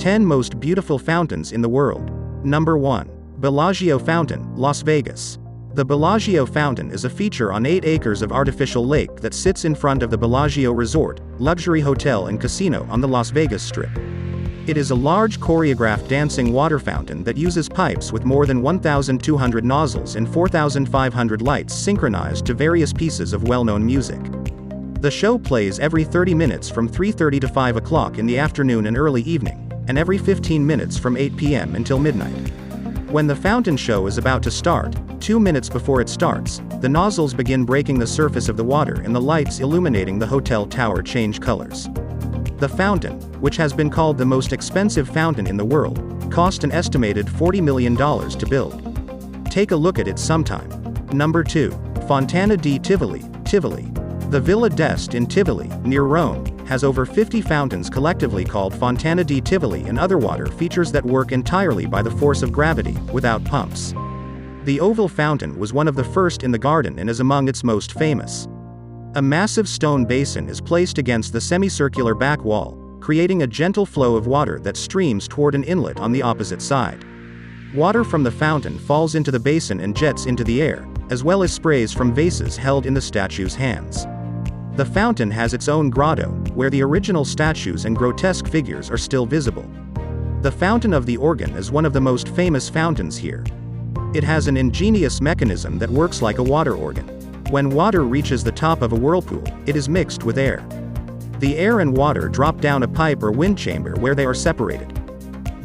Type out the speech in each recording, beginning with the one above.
10 Most Beautiful Fountains in the World. Number 1. Bellagio Fountain, Las Vegas. The Bellagio Fountain is a feature on 8 acres of artificial lake that sits in front of the Bellagio Resort, luxury hotel and casino on the Las Vegas Strip. It is a large choreographed dancing water fountain that uses pipes with more than 1,200 nozzles and 4,500 lights synchronized to various pieces of well-known music. The show plays every 30 minutes from 3:30 to 5 o'clock in the afternoon and early evening, and every 15 minutes from 8 p.m. until midnight. When the fountain show is about to start, 2 minutes before it starts, the nozzles begin breaking the surface of the water and the lights illuminating the hotel tower change colors. The fountain, which has been called the most expensive fountain in the world, cost an estimated $40 million to build. Take a look at it sometime. Number 2. Fontana di Tivoli, Tivoli. The Villa d'Este in Tivoli, near Rome, has over 50 fountains collectively called Fontana di Tivoli and other water features that work entirely by the force of gravity, without pumps. The oval fountain was one of the first in the garden and is among its most famous. A massive stone basin is placed against the semicircular back wall, creating a gentle flow of water that streams toward an inlet on the opposite side. Water from the fountain falls into the basin and jets into the air, as well as sprays from vases held in the statue's hands. The fountain has its own grotto, where the original statues and grotesque figures are still visible. The Fountain of the Organ is one of the most famous fountains here. It has an ingenious mechanism that works like a water organ. When water reaches the top of a whirlpool, it is mixed with air. The air and water drop down a pipe or wind chamber where they are separated.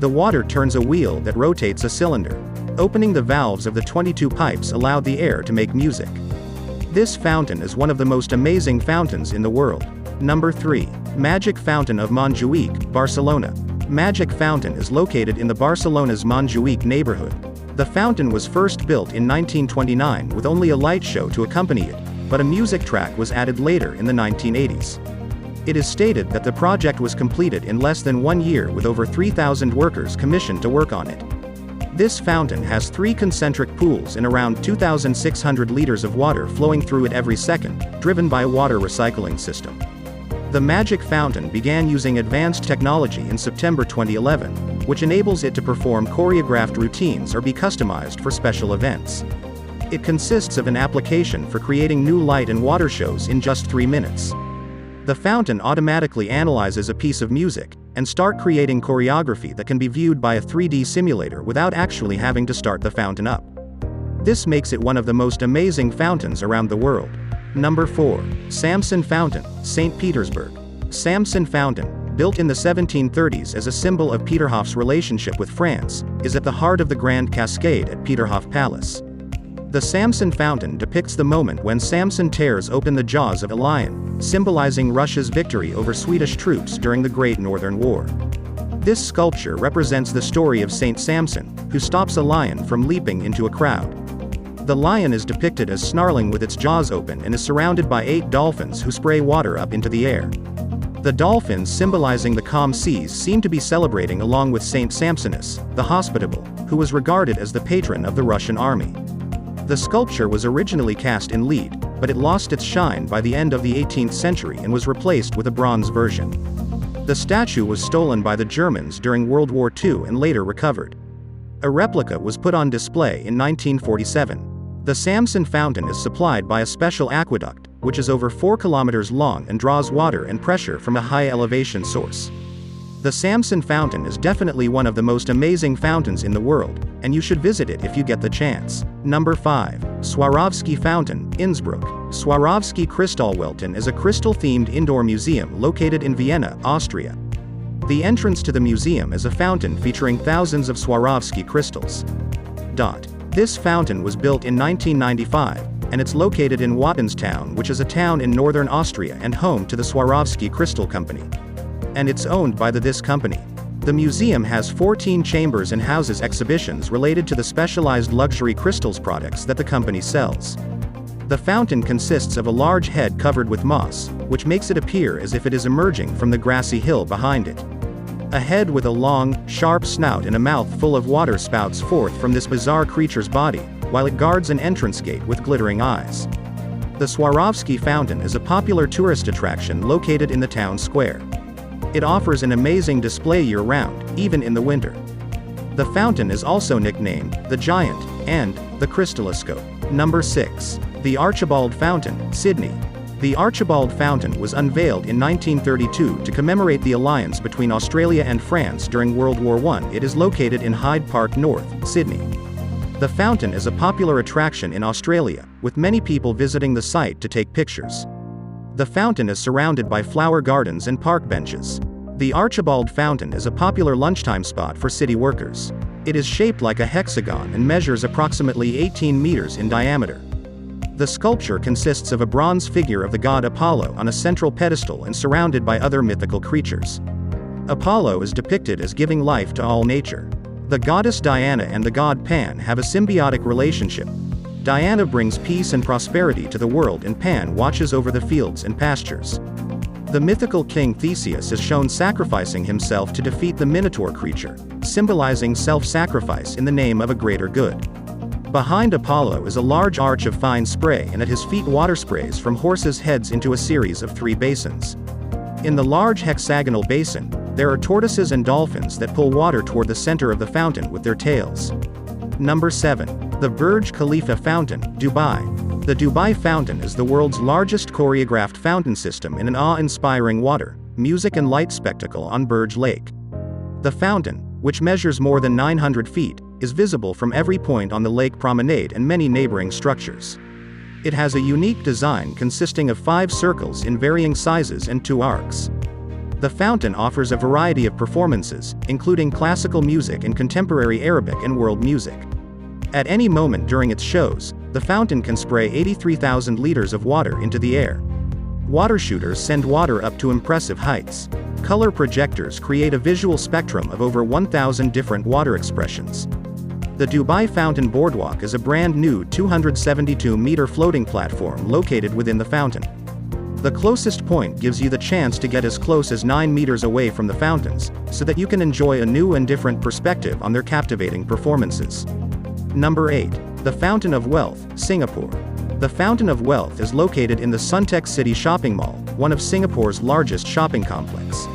The water turns a wheel that rotates a cylinder. Opening the valves of the 22 pipes allow the air to make music. This fountain is one of the most amazing fountains in the world. Number 3. Magic Fountain of Montjuic, Barcelona. Magic Fountain is located in the Barcelona's Montjuic neighborhood. The fountain was first built in 1929 with only a light show to accompany it, but a music track was added later in the 1980s. It is stated that the project was completed in less than 1 year with over 3,000 workers commissioned to work on it. This fountain has 3 concentric pools and around 2,600 liters of water flowing through it every second, driven by a water recycling system. The Magic Fountain began using advanced technology in September 2011, which enables it to perform choreographed routines or be customized for special events. It consists of an application for creating new light and water shows in just 3 minutes. The fountain automatically analyzes a piece of music, and start creating choreography that can be viewed by a 3D simulator without actually having to start the fountain up. This makes it one of the most amazing fountains around the world. Number 4. Samson Fountain, St. Petersburg. Samson Fountain, built in the 1730s as a symbol of Peterhof's relationship with France, is at the heart of the Grand Cascade at Peterhof Palace. The Samson Fountain depicts the moment when Samson tears open the jaws of a lion, symbolizing Russia's victory over Swedish troops during the Great Northern War. This sculpture represents the story of Saint Samson, who stops a lion from leaping into a crowd. The lion is depicted as snarling with its jaws open and is surrounded by 8 dolphins who spray water up into the air. The dolphins, symbolizing the calm seas, seem to be celebrating along with Saint Samsonus, the hospitable, who was regarded as the patron of the Russian army. The sculpture was originally cast in lead, but it lost its shine by the end of the 18th century and was replaced with a bronze version. The statue was stolen by the Germans during World War II and later recovered. A replica was put on display in 1947. The Samson Fountain is supplied by a special aqueduct, which is over 4 kilometers long and draws water and pressure from a high elevation source. The Samson Fountain is definitely one of the most amazing fountains in the world, and you should visit it if you get the chance. Number 5. Swarovski Fountain, Innsbruck. Swarovski Kristallwelten is a crystal-themed indoor museum located in Vienna, Austria. The entrance to the museum is a fountain featuring thousands of Swarovski crystals. This fountain was built in 1995, and it's located in Wattenstown, which is a town in northern Austria and home to the Swarovski Crystal Company. And it's owned by this company. The museum has 14 chambers and houses exhibitions related to the specialized luxury crystals products that the company sells. The fountain consists of a large head covered with moss, which makes it appear as if it is emerging from the grassy hill behind it. A head with a long, sharp snout and a mouth full of water spouts forth from this bizarre creature's body, while it guards an entrance gate with glittering eyes. The Swarovski Fountain is a popular tourist attraction located in the town square. It offers an amazing display year-round, even in the winter. The fountain is also nicknamed the Giant and the Crystalloscope. Number 6. The Archibald Fountain, Sydney. The Archibald Fountain was unveiled in 1932 to commemorate the alliance between Australia and France during World War I. It is located in Hyde Park North, Sydney. The fountain is a popular attraction in Australia, with many people visiting the site to take pictures. The fountain is surrounded by flower gardens and park benches. The Archibald Fountain is a popular lunchtime spot for city workers. It is shaped like a hexagon and measures approximately 18 meters in diameter. The sculpture consists of a bronze figure of the god Apollo on a central pedestal and surrounded by other mythical creatures. Apollo is depicted as giving life to all nature. The goddess Diana and the god Pan have a symbiotic relationship. Diana brings peace and prosperity to the world and Pan watches over the fields and pastures. The mythical king Theseus is shown sacrificing himself to defeat the Minotaur creature, symbolizing self-sacrifice in the name of a greater good. Behind Apollo is a large arch of fine spray, and at his feet water sprays from horses' heads into a series of 3 basins. In the large hexagonal basin, there are tortoises and dolphins that pull water toward the center of the fountain with their tails. Number 7. The Burj Khalifa Fountain, Dubai. The Dubai Fountain is the world's largest choreographed fountain system in an awe-inspiring water, music and light spectacle on Burj Lake. The fountain, which measures more than 900 feet, is visible from every point on the lake promenade and many neighboring structures. It has a unique design consisting of 5 circles in varying sizes and 2 arcs. The fountain offers a variety of performances, including classical music and contemporary Arabic and world music. At any moment during its shows, the fountain can spray 83,000 liters of water into the air. Water shooters send water up to impressive heights. Color projectors create a visual spectrum of over 1,000 different water expressions. The Dubai Fountain Boardwalk is a brand new 272-meter floating platform located within the fountain. The closest point gives you the chance to get as close as 9 meters away from the fountains, so that you can enjoy a new and different perspective on their captivating performances. Number 8. The Fountain of Wealth, Singapore. The Fountain of Wealth is located in the Suntec City Shopping Mall, one of Singapore's largest shopping complex.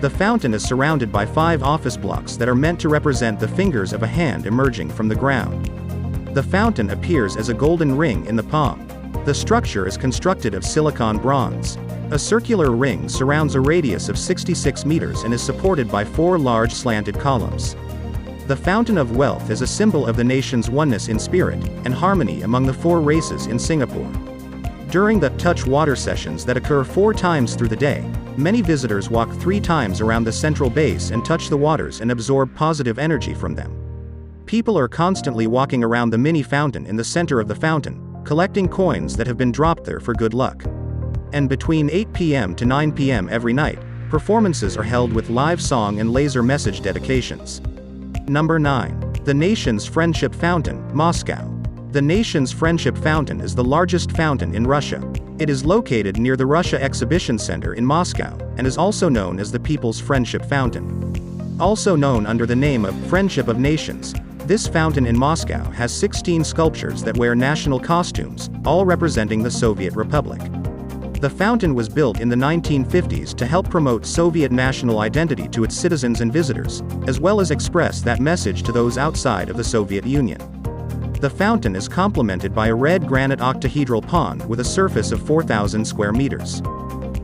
The fountain is surrounded by 5 office blocks that are meant to represent the fingers of a hand emerging from the ground. The fountain appears as a golden ring in the palm. The structure is constructed of silicon bronze. A circular ring surrounds a radius of 66 meters and is supported by 4 large slanted columns. The Fountain of Wealth is a symbol of the nation's oneness in spirit and harmony among the 4 races in Singapore. During the touch water sessions that occur 4 times through the day, many visitors walk 3 times around the central base and touch the waters and absorb positive energy from them. People are constantly walking around the mini fountain in the center of the fountain, collecting coins that have been dropped there for good luck. And between 8 p.m. to 9 p.m. every night, performances are held with live song and laser message dedications. Number 9. The Nation's Friendship Fountain, Moscow. The Nation's Friendship Fountain is the largest fountain in Russia. It is located near the Russia Exhibition Center in Moscow, and is also known as the People's Friendship Fountain. Also known under the name of Friendship of Nations, this fountain in Moscow has 16 sculptures that wear national costumes, all representing the Soviet Republic. The fountain was built in the 1950s to help promote Soviet national identity to its citizens and visitors, as well as express that message to those outside of the Soviet Union. The fountain is complemented by a red granite octahedral pond with a surface of 4,000 square meters.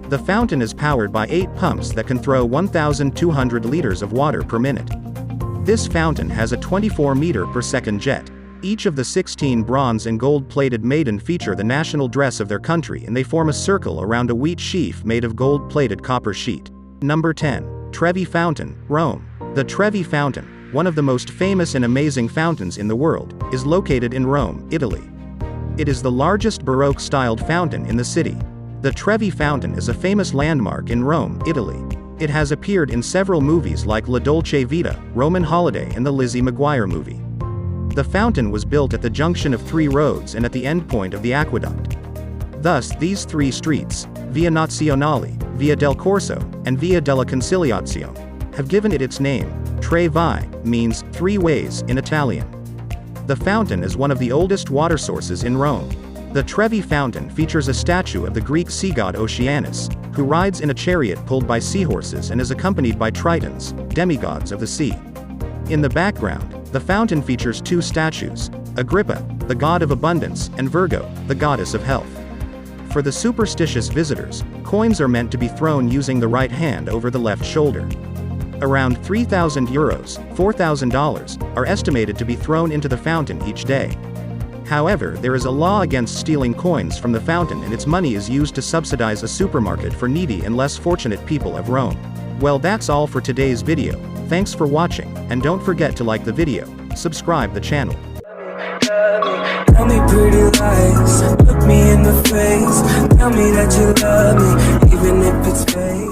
The fountain is powered by 8 pumps that can throw 1,200 liters of water per minute. This fountain has a 24-meter-per-second jet. Each of the 16 bronze and gold-plated maiden feature the national dress of their country, and they form a circle around a wheat sheaf made of gold-plated copper sheet. Number 10. Trevi Fountain, Rome. The Trevi Fountain, one of the most famous and amazing fountains in the world, is located in Rome, Italy. It is the largest Baroque-styled fountain in the city. The Trevi Fountain is a famous landmark in Rome, Italy. It has appeared in several movies like La Dolce Vita, Roman Holiday, and the Lizzie McGuire movie. The fountain was built at the junction of 3 roads and at the end point of the aqueduct. Thus, these 3 streets, Via Nazionale, Via del Corso, and Via della Conciliazione, have given it its name. Trevi means 3 ways in Italian. The fountain is one of the oldest water sources in Rome. The Trevi Fountain features a statue of the Greek sea god Oceanus, who rides in a chariot pulled by seahorses and is accompanied by tritons, demigods of the sea. In the background, the fountain features two statues, Agrippa, the god of abundance, and Virgo, the goddess of health. For the superstitious visitors, coins are meant to be thrown using the right hand over the left shoulder. Around €3,000, $4,000, are estimated to be thrown into the fountain each day. However, there is a law against stealing coins from the fountain, and its money is used to subsidize a supermarket for needy and less fortunate people of Rome. Well, that's all for today's video. Thanks for watching, and don't forget to like the video, subscribe the channel. Tell me pretty lies, look me in the face, tell me that you love me, even if it's fake.